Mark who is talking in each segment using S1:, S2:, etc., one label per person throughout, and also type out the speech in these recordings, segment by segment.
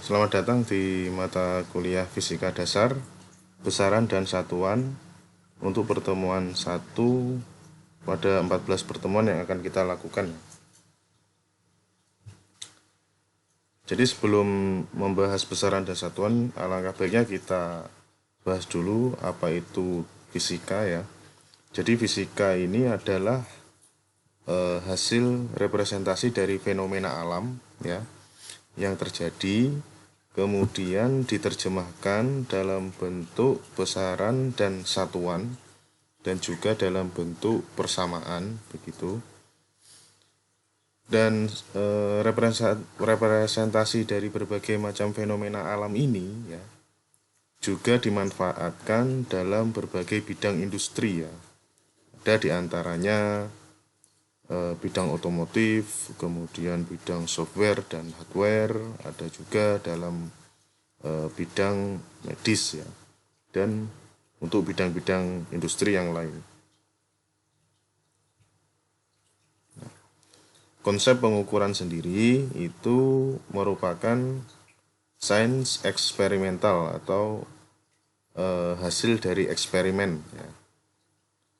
S1: Selamat datang di mata kuliah Fisika Dasar, Besaran dan Satuan untuk pertemuan 1 pada 14 pertemuan yang akan kita lakukan. Jadi sebelum membahas besaran dan satuan, alangkah baiknya kita bahas dulu apa itu fisika ya. Jadi fisika ini adalah hasil representasi dari fenomena alam ya yang terjadi, kemudian diterjemahkan dalam bentuk besaran dan satuan dan juga dalam bentuk persamaan begitu. Dan representasi dari berbagai macam fenomena alam ini ya juga dimanfaatkan dalam berbagai bidang industri ya. Ada diantaranya bidang otomotif, kemudian bidang software dan hardware, ada juga dalam bidang medis ya, dan untuk bidang-bidang industri yang lain. Konsep pengukuran sendiri itu merupakan sains eksperimental atau hasil dari eksperimen ya.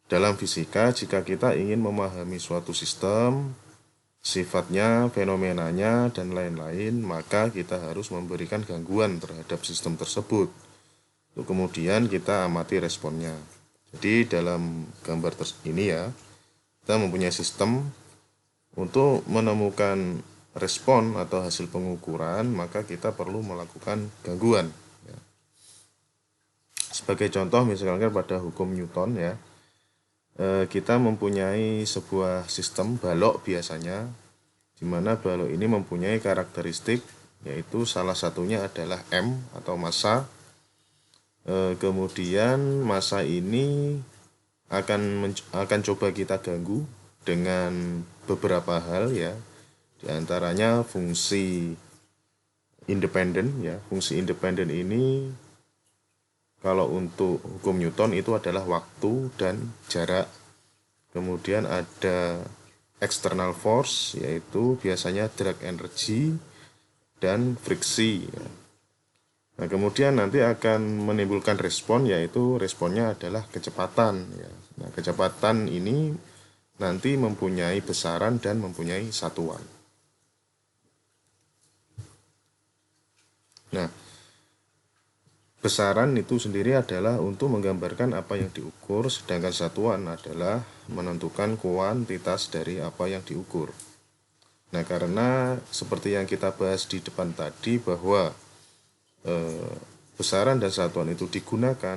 S1: Dalam fisika, jika kita ingin memahami suatu sistem, sifatnya, fenomenanya, dan lain-lain, maka kita harus memberikan gangguan terhadap sistem tersebut. Untuk kemudian kita amati responnya. Jadi dalam gambar ini ya, kita mempunyai sistem. Untuk menemukan respon atau hasil pengukuran, maka kita perlu melakukan gangguan. Sebagai contoh, misalkan pada hukum Newton ya, kita mempunyai sebuah sistem balok biasanya, di mana balok ini mempunyai karakteristik, yaitu salah satunya adalah M atau massa. Kemudian massa ini akan coba kita ganggu dengan beberapa hal ya, diantaranya fungsi independen ya. Fungsi independen ini kalau untuk hukum Newton itu adalah waktu dan jarak. Kemudian ada external force, yaitu biasanya drag energy dan friksi ya. Nah, kemudian nanti akan menimbulkan respon, yaitu responnya adalah kecepatan ya. Nah, kecepatan ini nanti mempunyai besaran dan mempunyai satuan. Nah, besaran itu sendiri adalah untuk menggambarkan apa yang diukur, sedangkan satuan adalah menentukan kuantitas dari apa yang diukur. Nah, karena seperti yang kita bahas di depan tadi bahwa besaran dan satuan itu digunakan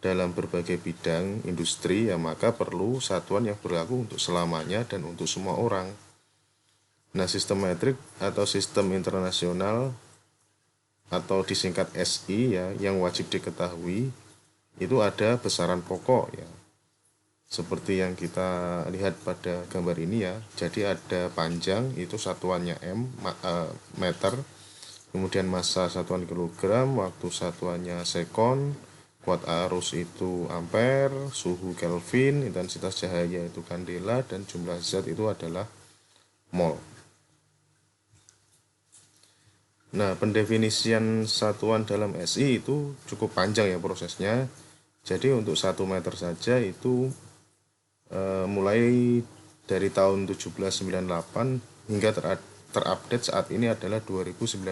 S1: dalam berbagai bidang industri, ya maka perlu satuan yang berlaku untuk selamanya dan untuk semua orang. Nah, sistem metrik atau sistem internasional atau disingkat SI ya, yang wajib diketahui itu ada besaran pokok ya. Seperti yang kita lihat pada gambar ini ya. Jadi ada panjang, itu satuannya meter, kemudian massa satuan kilogram, waktu satuannya sekon, kuat arus itu ampere, suhu Kelvin, intensitas cahaya itu kandela, dan jumlah zat itu adalah mol. Nah, pendefinisian satuan dalam SI itu cukup panjang ya prosesnya. Jadi untuk 1 meter saja itu mulai dari tahun 1798 hingga terupdate saat ini adalah 2019.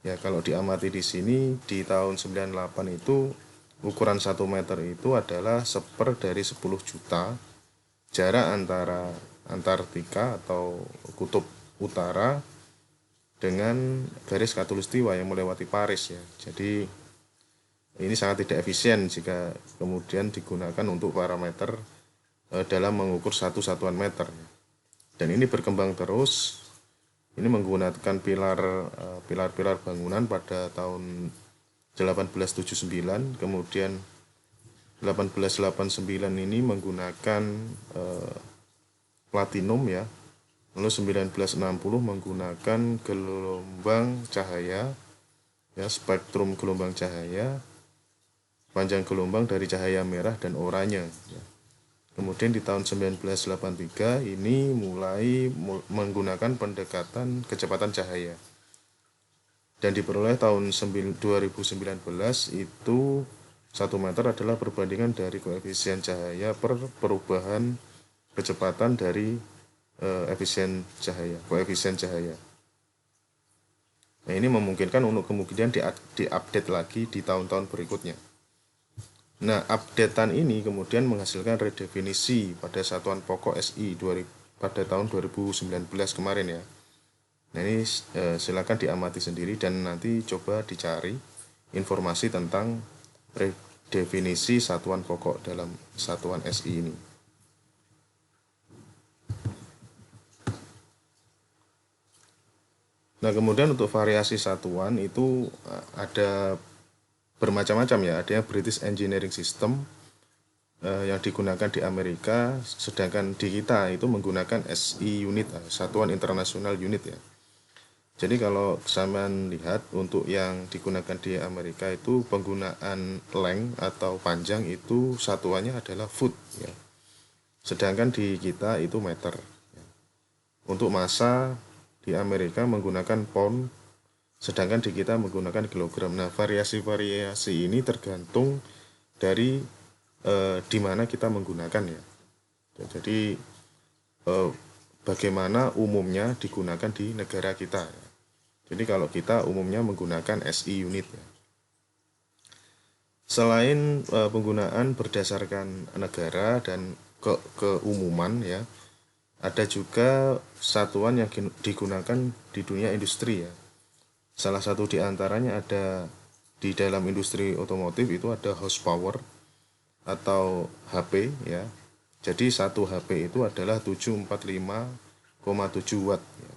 S1: Ya, kalau diamati di sini di tahun 98 itu ukuran 1 meter itu adalah 1/10 dari 10 juta jarak antara Antartika atau kutub utara dengan garis khatulistiwa yang melewati Paris ya. Jadi ini sangat tidak efisien jika kemudian digunakan untuk parameter dalam mengukur satu satuan meter. Dan ini berkembang terus. Ini menggunakan pilar-pilar bangunan pada tahun 1879, kemudian 1889 ini menggunakan platinum ya. Lalu 1960 menggunakan gelombang cahaya ya, spektrum gelombang cahaya, panjang gelombang dari cahaya merah dan oranye ya. Kemudian di tahun 1983 ini mulai menggunakan pendekatan kecepatan cahaya. dan diperoleh tahun 2019 itu 1 meter adalah perbandingan dari koefisien cahaya per perubahan kecepatan dari koefisien cahaya. Nah, ini memungkinkan untuk kemudian diupdate lagi di tahun-tahun berikutnya. Nah, updatean ini kemudian menghasilkan redefinisi pada satuan pokok SI pada tahun 2019 kemarin ya. Nah, ini silakan diamati sendiri dan nanti coba dicari informasi tentang redefinisi satuan pokok dalam satuan SI ini. Nah, kemudian untuk variasi satuan itu ada bermacam-macam ya. Ada yang British Engineering System yang digunakan di Amerika, sedangkan di kita itu menggunakan SI unit, Satuan Internasional Unit ya. Jadi kalau kalian lihat untuk yang digunakan di Amerika itu penggunaan length atau panjang itu satuannya adalah foot ya. Sedangkan di kita itu meter. Untuk massa di Amerika menggunakan pound, sedangkan di kita menggunakan kilogram. Nah, variasi-variasi ini tergantung dari di mana kita menggunakan ya. Jadi bagaimana umumnya digunakan di negara kita ya. Jadi kalau kita umumnya menggunakan SI unit ya. Selain penggunaan berdasarkan negara dan keumuman ya, ada juga satuan yang digunakan di dunia industri ya. Salah satu di antaranya ada di dalam industri otomotif itu ada horsepower atau HP ya. Jadi 1 HP itu adalah 745,7 watt ya.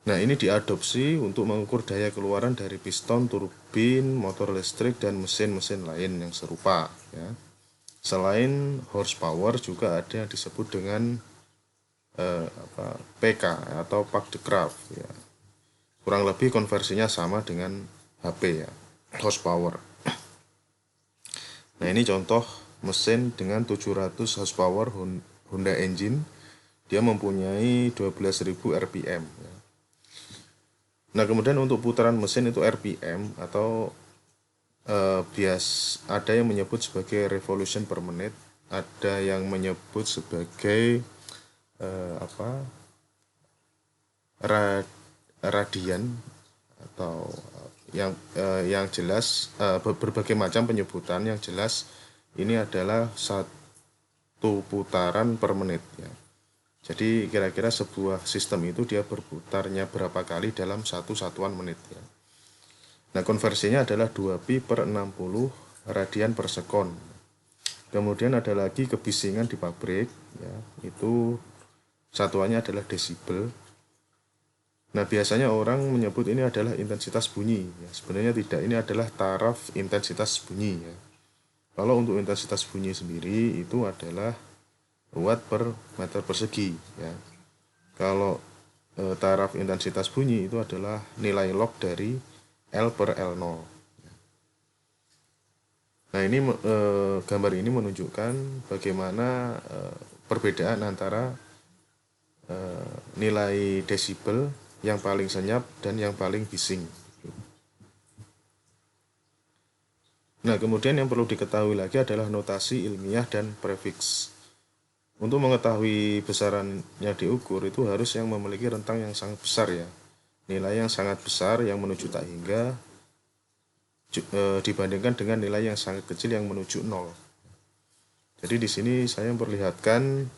S1: Nah, ini diadopsi untuk mengukur daya keluaran dari piston, turbin, motor listrik, dan mesin-mesin lain yang serupa ya. Selain horsepower juga ada yang disebut dengan PK atau Pak de Graaf ya. Kurang lebih konversinya sama dengan HP ya, horsepower. Nah, ini contoh mesin dengan 700 horsepower Honda engine. Dia mempunyai 12.000 RPM ya. Nah, kemudian untuk putaran mesin itu RPM atau ada yang menyebut sebagai revolution per menit, ada yang menyebut sebagai radian atau yang jelas berbagai macam penyebutan. Yang jelas ini adalah 1 putaran per menit ya. Jadi kira-kira sebuah sistem itu dia berputarnya berapa kali dalam 1 satuan menit ya. Nah, konversinya adalah 2pi per 60 radian per sekon. Kemudian ada lagi kebisingan di pabrik ya, itu satuannya adalah desibel. Nah, biasanya orang menyebut ini adalah intensitas bunyi ya. Sebenarnya tidak, ini adalah taraf intensitas bunyi ya. Kalau untuk intensitas bunyi sendiri itu adalah watt per meter persegi ya. Kalau taraf intensitas bunyi itu adalah nilai log dari L per L0. Nah, ini gambar ini menunjukkan bagaimana perbedaan antara nilai desibel yang paling senyap dan yang paling bising. Nah, kemudian yang perlu diketahui lagi adalah notasi ilmiah dan prefiks. Untuk mengetahui besarannya diukur itu harus yang memiliki rentang yang sangat besar ya. Nilai yang sangat besar yang menuju tak hingga dibandingkan dengan nilai yang sangat kecil yang menuju 0. Jadi di sini saya memperlihatkan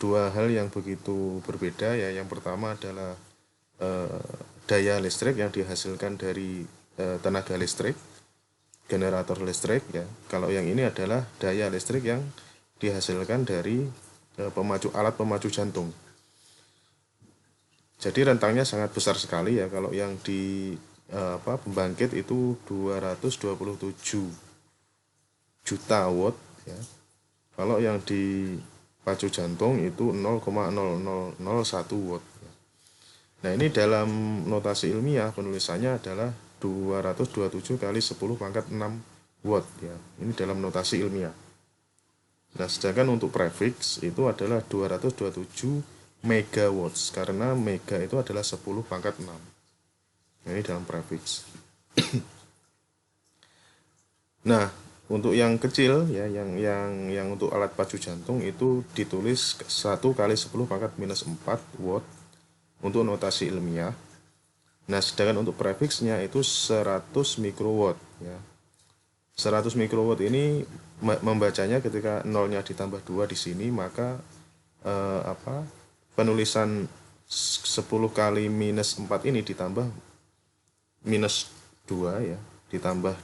S1: dua hal yang begitu berbeda ya. Yang pertama adalah daya listrik yang dihasilkan dari tenaga listrik, generator listrik ya. Kalau yang ini adalah daya listrik yang dihasilkan dari alat pemacu jantung. Jadi rentangnya sangat besar sekali ya. Kalau yang di pembangkit itu 227 juta watt ya. Kalau yang di pacu jantung itu 0,0001 watt ya. Nah, ini dalam notasi ilmiah penulisannya adalah 227 kali 10 pangkat 6 watt ya. Ini dalam notasi ilmiah. Nah, sedangkan untuk prefix itu adalah 227 megawatts karena mega itu adalah 10 pangkat 6. Ini dalam prefix. Nah, untuk yang kecil ya, yang untuk alat pacu jantung itu ditulis 1 kali 10 pangkat minus 4 watt untuk notasi ilmiah. Nah, sedangkan untuk prefixnya itu 100 mikrowatt ya. 100 mikrowatt ini membacanya ketika nolnya ditambah 2 di sini, maka penulisan 10 kali minus 4 ini ditambah minus 2 ya, ditambah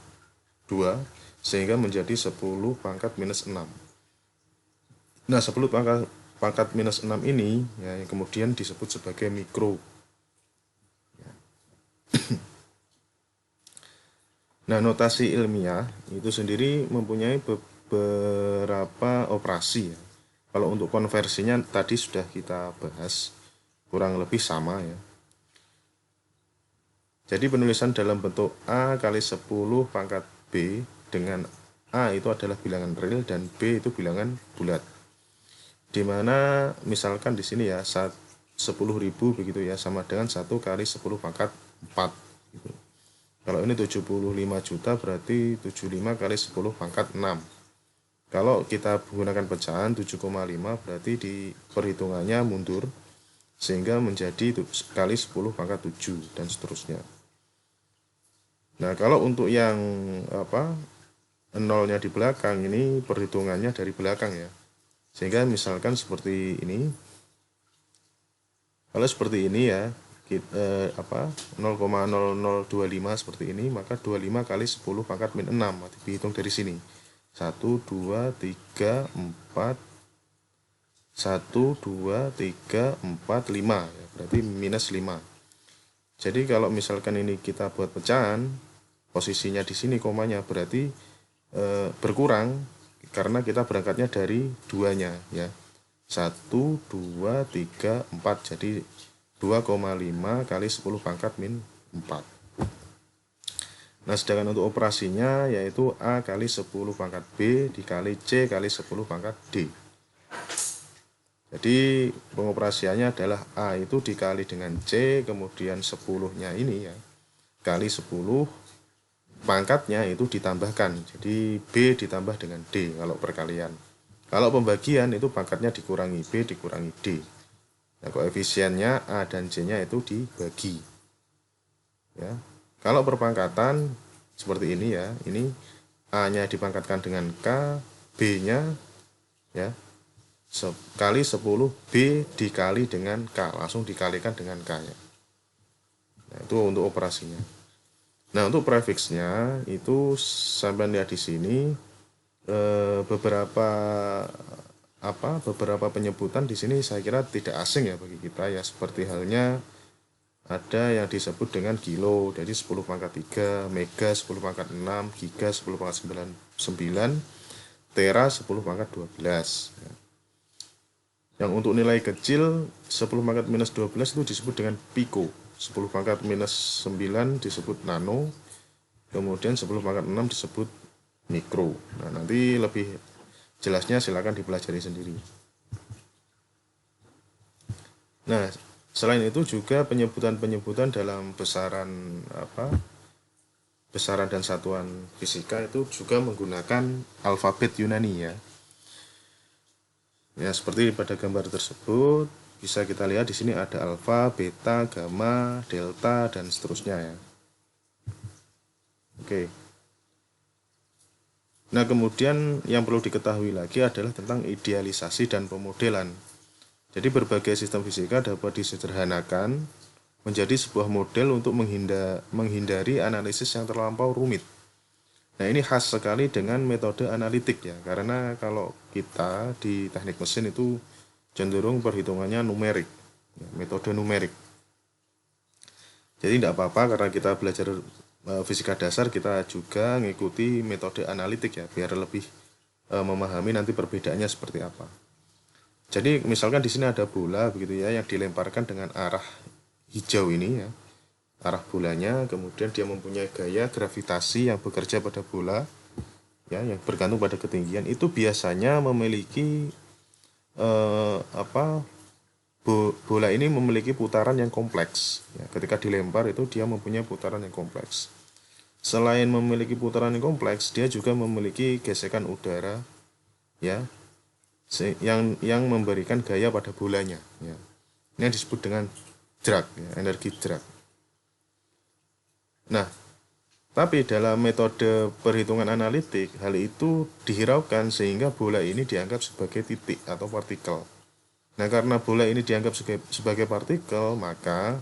S1: 2 sehingga menjadi 10 pangkat minus 6. Nah, 10 pangkat minus 6 ini ya, yang kemudian disebut sebagai mikro. Nah, notasi ilmiah itu sendiri mempunyai beberapa operasi ya. Kalau untuk konversinya tadi sudah kita bahas, kurang lebih sama ya. Jadi penulisan dalam bentuk A kali 10 pangkat B dengan A itu adalah bilangan real dan B itu bilangan bulat. Dimana misalkan di sini ya 10.000 begitu ya, sama dengan 1 kali 10 pangkat 4 gitu. Kalau ini 75 juta berarti 75 kali 10 pangkat 6. Kalau kita menggunakan pecahan 7,5 berarti di perhitungannya mundur sehingga menjadi kali 10 pangkat 7 dan seterusnya. Nah, kalau untuk yang nolnya di belakang ini perhitungannya dari belakang ya. Sehingga misalkan seperti ini. Kalau seperti ini ya, 0,0025 seperti ini, maka 25 kali 10 pangkat min 6 dihitung dari sini. 1 2 3 4 1 2 3 4 5 ya, berarti minus 5. Jadi kalau misalkan ini kita buat pecahan, posisinya di sini komanya berarti berkurang karena kita berangkatnya dari duanya ya. 1 2 3 4 jadi 2,5 kali 10 pangkat min 4. Nah, sedangkan untuk operasinya yaitu A kali 10 pangkat B dikali C kali 10 pangkat D. Jadi pengoperasiannya adalah A itu dikali dengan C, kemudian 10-nya ini ya, kali 10 pangkatnya itu ditambahkan. Jadi B ditambah dengan D kalau perkalian. Kalau pembagian itu pangkatnya dikurangi B dikurangi D. Nah, koefisiennya A dan C-nya itu dibagi. Ya. Kalau perpangkatan seperti ini ya, ini A-nya dipangkatkan dengan K, B-nya ya kali 10 B dikali dengan K, langsung dikalikan dengan K ya. Nah, itu untuk operasinya. Nah, untuk prefixnya itu sampai lihat di sini beberapa penyebutan di sini saya kira tidak asing ya bagi kita ya, seperti halnya ada yang disebut dengan kilo, jadi 10 pangkat 3, mega 10 pangkat 6, giga 10 pangkat 9, tera 10 pangkat 12 ya. Yang untuk nilai kecil 10 pangkat minus 12 itu disebut dengan pico, 10 pangkat minus 9 disebut nano, kemudian 10 pangkat 6 disebut mikro. Nah, nanti lebih jelasnya silakan dipelajari sendiri. Nah, selain itu juga penyebutan-penyebutan dalam besaran besaran dan satuan fisika itu juga menggunakan alfabet Yunani ya. Ya, seperti pada gambar tersebut bisa kita lihat di sini ada alfa, beta, gamma, delta dan seterusnya ya. Oke. Nah, kemudian yang perlu diketahui lagi adalah tentang idealisasi dan pemodelan. Jadi berbagai sistem fisika dapat disederhanakan menjadi sebuah model untuk menghindari analisis yang terlampau rumit. Nah, ini khas sekali dengan metode analitik ya, karena kalau kita di teknik mesin itu cenderung perhitungannya numerik, ya, metode numerik. Jadi tidak apa-apa karena kita belajar fisika dasar, kita juga mengikuti metode analitik ya, biar lebih memahami nanti perbedaannya seperti apa. Jadi misalkan di sini ada bola begitu ya, yang dilemparkan dengan arah hijau ini ya, arah bolanya, kemudian dia mempunyai gaya gravitasi yang bekerja pada bola ya, yang bergantung pada ketinggian, itu biasanya memiliki bola ini memiliki putaran yang kompleks. Ya, ketika dilempar itu dia mempunyai putaran yang kompleks. Selain memiliki putaran yang kompleks, dia juga memiliki gesekan udara, ya, yang memberikan gaya pada bolanya. Ya. Ini yang disebut dengan drag, ya, energi drag. Nah, tapi dalam metode perhitungan analitik, hal itu dihiraukan sehingga bola ini dianggap sebagai titik atau partikel. Nah, karena bola ini dianggap sebagai partikel, maka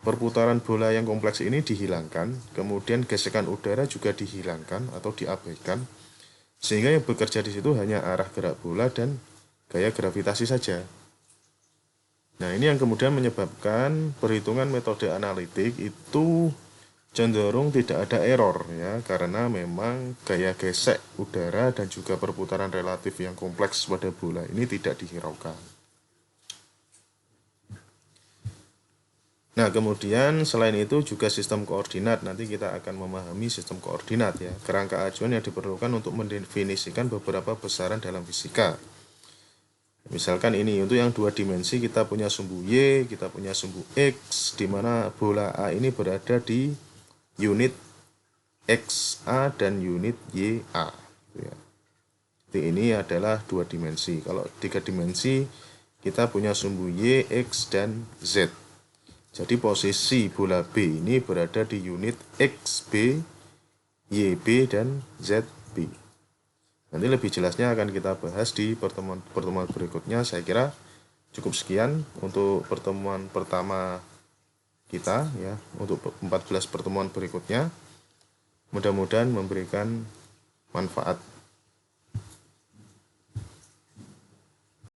S1: perputaran bola yang kompleks ini dihilangkan, kemudian gesekan udara juga dihilangkan atau diabaikan, sehingga yang bekerja di situ hanya arah gerak bola dan gaya gravitasi saja. Nah, ini yang kemudian menyebabkan perhitungan metode analitik itu cenderung tidak ada error, ya, karena memang gaya gesek udara dan juga perputaran relatif yang kompleks pada bola ini tidak dihiraukan. Nah, kemudian selain itu juga sistem koordinat. Nanti kita akan memahami sistem koordinat, ya, kerangka acuan yang diperlukan untuk mendefinisikan beberapa besaran dalam fisika. Misalkan ini untuk yang 2 dimensi kita punya sumbu Y, kita punya sumbu X, di mana bola A ini berada di unit XA dan unit YA. Ya. Jadi ini adalah 2 dimensi. Kalau 3 dimensi kita punya sumbu Y, X, dan Z. Jadi posisi bola B ini berada di unit XB, YB, dan ZB. Nanti lebih jelasnya akan kita bahas di pertemuan berikutnya. Saya kira cukup sekian untuk pertemuan pertama kita, ya, untuk 14 pertemuan berikutnya. Mudah-mudahan memberikan manfaat